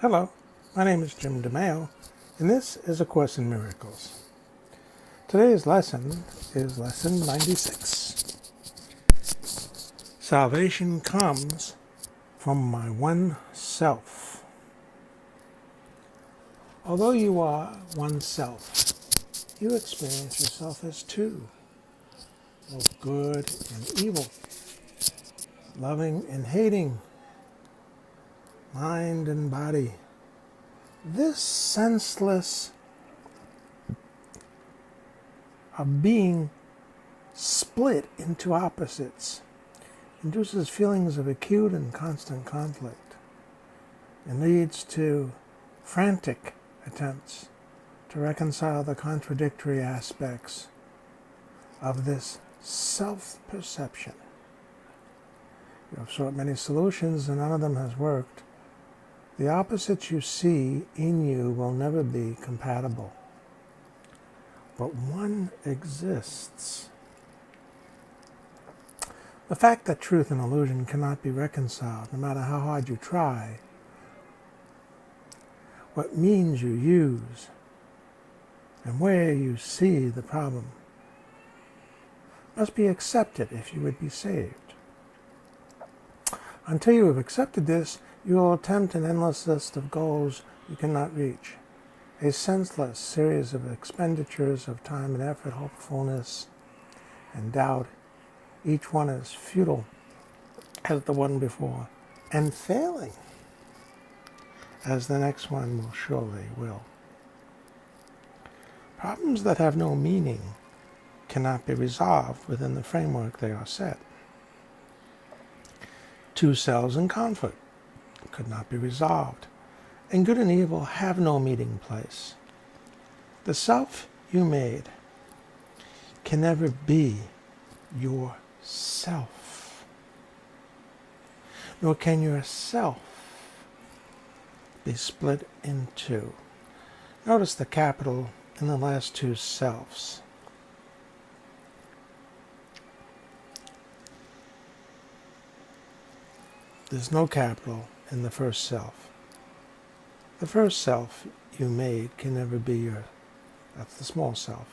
Hello, my name is Jim DeMeo, and this is A Course in Miracles. Today's lesson is Lesson 96. Salvation comes from my one self. Although you are one self, you experience yourself as two, both good and evil, loving and hating, mind and body. This senseless of being split into opposites induces feelings of acute and constant conflict and leads to frantic attempts to reconcile the contradictory aspects of this self-perception. You have sought many solutions and none of them has worked. The opposites you see in you will never be compatible. But one exists. The fact that truth and illusion cannot be reconciled, no matter how hard you try, what means you use, and where you see the problem, must be accepted if you would be saved. Until you have accepted this, you will attempt an endless list of goals you cannot reach, a senseless series of expenditures of time and effort, hopefulness and doubt, each one as futile as the one before, and failing as the next one will surely will. Problems that have no meaning cannot be resolved within the framework they are set. Two selves in conflict could not be resolved, and good and evil have no meeting place. The self you made can never be yourself, nor can yourself be split in two. Notice the capital in the last two selves. There's no capital in the first self. The first self you made can never be that's the small self,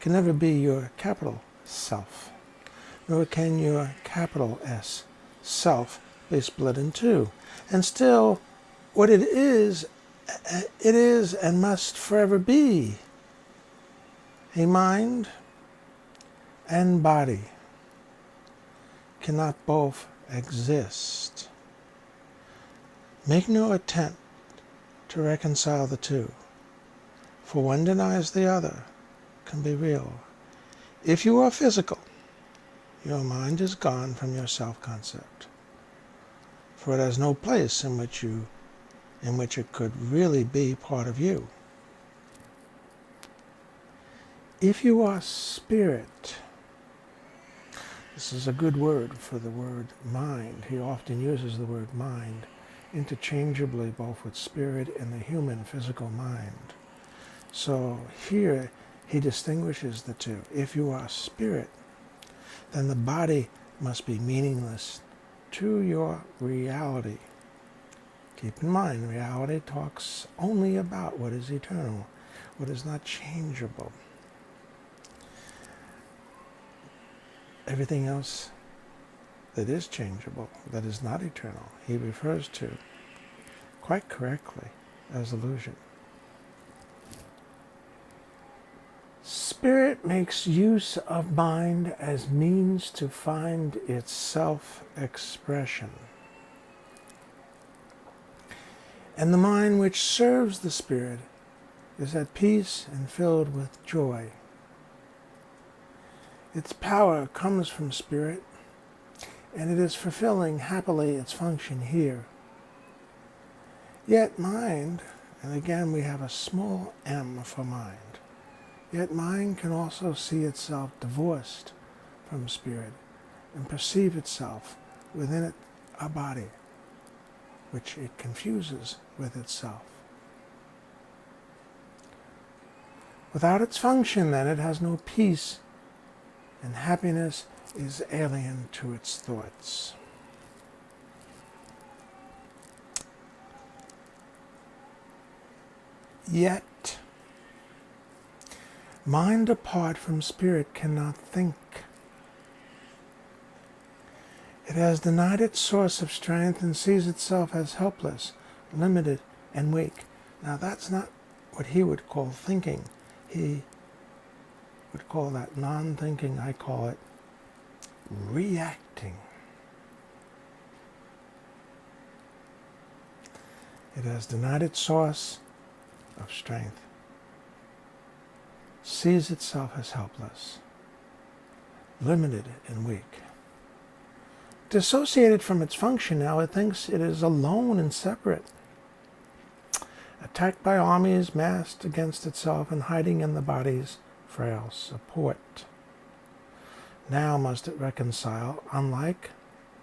can never be your capital self, nor can your capital S self be split in two. And still, what it is and must forever be a mind and body cannot both exist. Make no attempt to reconcile the two, for one denies the other can be real. If you are physical, your mind is gone from your self-concept, for it has no place in which it could really be part of you. If you are spirit, this is a good word for the word mind. He often uses the word mind interchangeably both with spirit and the human physical mind. So here he distinguishes the two. If you are spirit, then the body must be meaningless to your reality. Keep in mind, reality talks only about what is eternal, what is not changeable. Everything else that is changeable, that is not eternal, he refers to, quite correctly, as illusion. Spirit makes use of mind as means to find its self-expression. And the mind which serves the spirit is at peace and filled with joy. Its power comes from spirit, and it is fulfilling happily its function here. Yet mind, and again we have a small m for mind, yet mind can also see itself divorced from spirit and perceive itself within it a body, which it confuses with itself. Without its function, then, it has no peace, and happiness is alien to its thoughts. yet. Mind apart from spirit cannot think. It has denied its source of strength and sees itself as helpless, limited, and weak. Now that's not what he would call thinking. He would call that non-thinking. I call it reacting. It has denied its source of strength, sees itself as helpless, limited, and weak. Dissociated from its function now, it thinks it is alone and separate, attacked by armies massed against itself and hiding in the body's frail support. Now must it reconcile unlike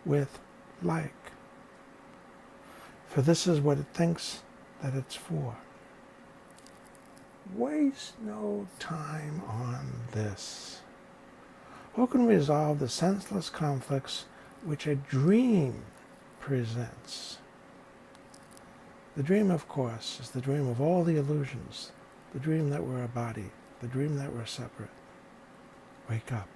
with like. For this is what it thinks that it's for. Waste no time on this. Who can resolve the senseless conflicts which a dream presents? The dream, of course, is the dream of all the illusions, the dream that we're a body, the dream that we're separate. Wake up.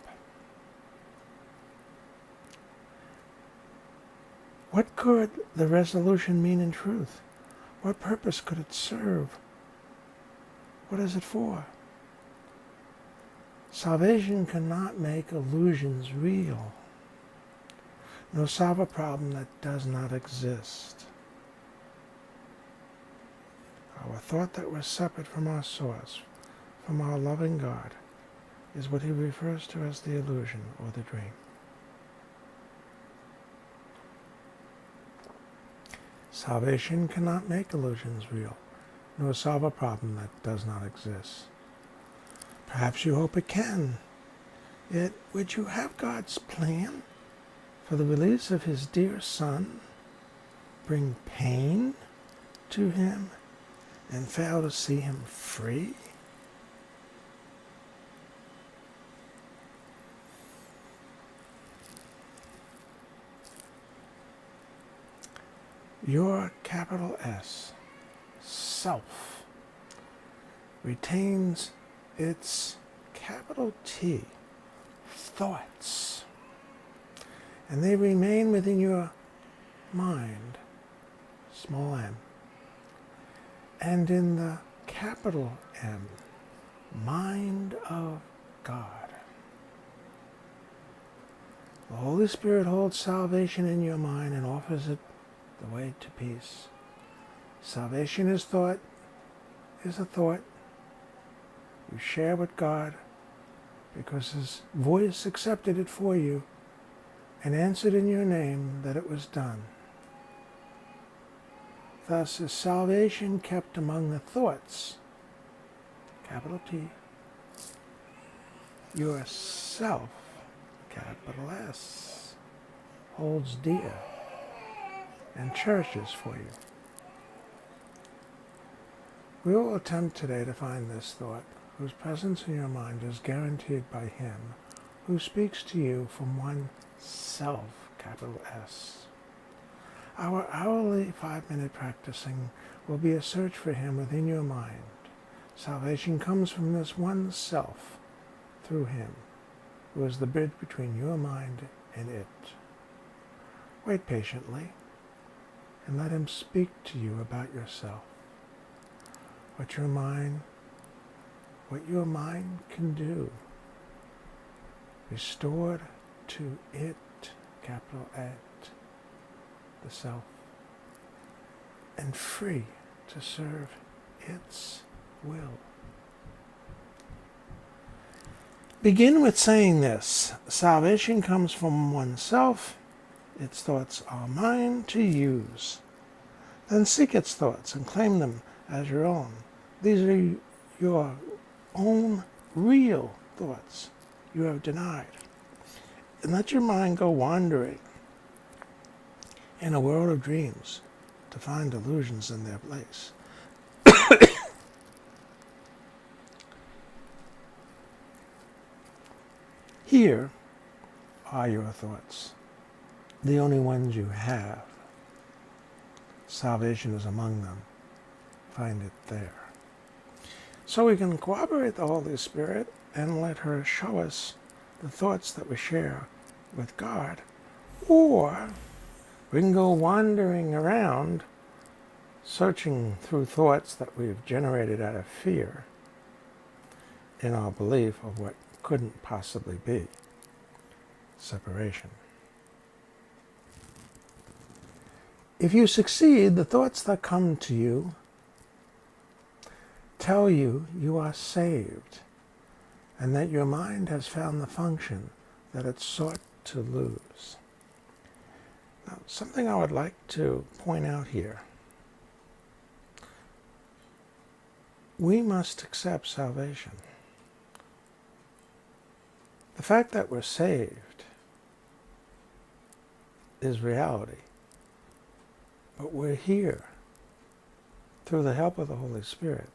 What could the resolution mean in truth? What purpose could it serve? What is it for? Salvation cannot make illusions real, nor solve a problem that does not exist. Our thought that we're separate from our source, from our loving God, is what he refers to as the illusion or the dream. Salvation cannot make illusions real, nor solve a problem that does not exist. Perhaps you hope it can. Yet would you have God's plan for the release of his dear Son bring pain to him and fail to see him free? Your capital S, self, retains its capital T, thoughts, and they remain within your mind, small m, and in the capital M, mind of God. The Holy Spirit holds salvation in your mind and offers it the way to peace. Salvation is thought, is a thought you share with God because his voice accepted it for you and answered in your name that it was done. Thus is salvation kept among the thoughts, capital T, yourself, capital S, holds dear and cherishes for you. We will attempt today to find this thought, whose presence in your mind is guaranteed by him who speaks to you from one self, capital S. Our hourly 5-minute practicing will be a search for him within your mind. Salvation comes from this one self through him, who is the bridge between your mind and it. Wait patiently and let him speak to you about yourself. What your mind can do. Restored to it, capital it, the self, and free to serve its will. Begin with saying this: salvation comes from oneself. Its thoughts are mine to use. Then seek its thoughts and claim them as your own. These are your own real thoughts you have denied. And let your mind go wandering in a world of dreams to find illusions in their place. Here are your thoughts, the only ones you have. Salvation is among them. Find it there. So we can cooperate the Holy Spirit and let her show us the thoughts that we share with God. Or we can go wandering around, searching through thoughts that we've generated out of fear in our belief of what couldn't possibly be separation. If you succeed, the thoughts that come to you tell you you are saved and that your mind has found the function that it sought to lose. Now, something I would like to point out here. We must accept salvation. The fact that we're saved is reality. But we're here, through the help of the Holy Spirit,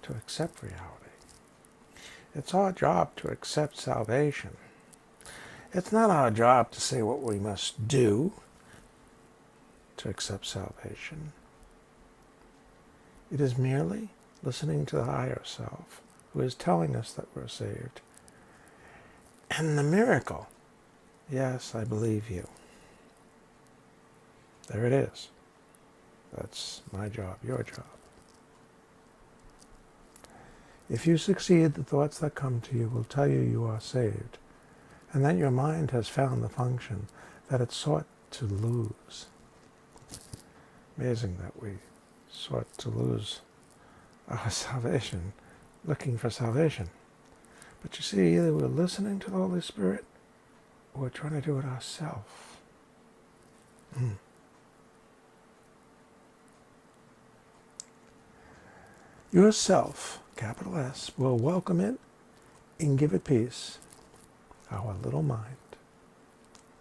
to accept reality. It's our job to accept salvation. It's not our job to say what we must do to accept salvation. It is merely listening to the higher self, who is telling us that we're saved. And the miracle, yes, I believe you. There it is. That's my job, your job. If you succeed, the thoughts that come to you will tell you you are saved, and that your mind has found the function that it sought to lose. Amazing that we sought to lose our salvation, looking for salvation. But you see, either we're listening to the Holy Spirit, or we're trying to do it ourselves. Yourself, capital S, will welcome it and give it peace. Our little mind,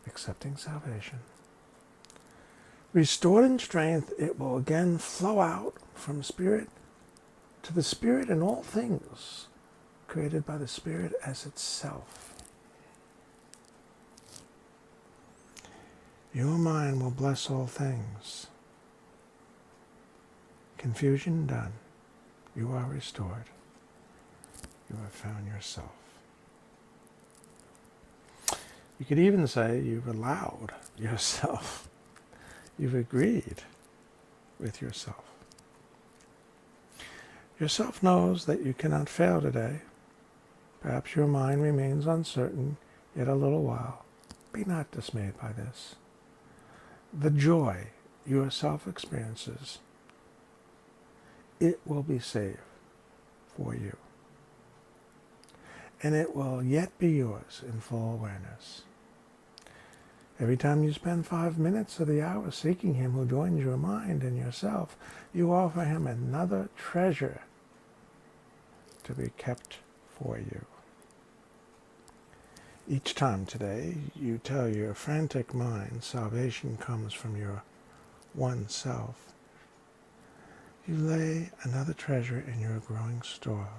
accepting salvation. Restored in strength, it will again flow out from spirit to the Spirit in all things, created by the Spirit as itself. Your mind will bless all things. Confusion done. You are restored. You have found yourself. You could even say you've allowed yourself. You've agreed with yourself. Yourself knows that you cannot fail today. Perhaps your mind remains uncertain yet a little while. Be not dismayed by this. The joy yourself experiences, it will be saved for you. And it will yet be yours in full awareness. Every time you spend 5 minutes of the hour seeking him who joins your mind and yourself, you offer him another treasure to be kept for you. Each time today you tell your frantic mind salvation comes from your one self, you lay another treasure in your growing store,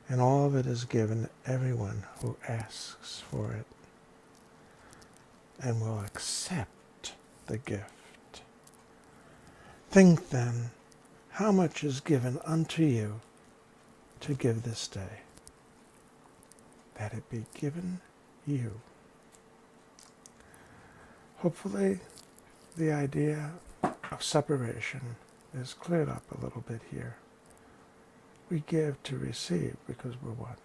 and all of it is given to everyone who asks for it and will accept the gift. Think then, how much is given unto you to give this day, that it be given you. Hopefully the idea of separation is cleared up a little bit here. We give to receive because we're one.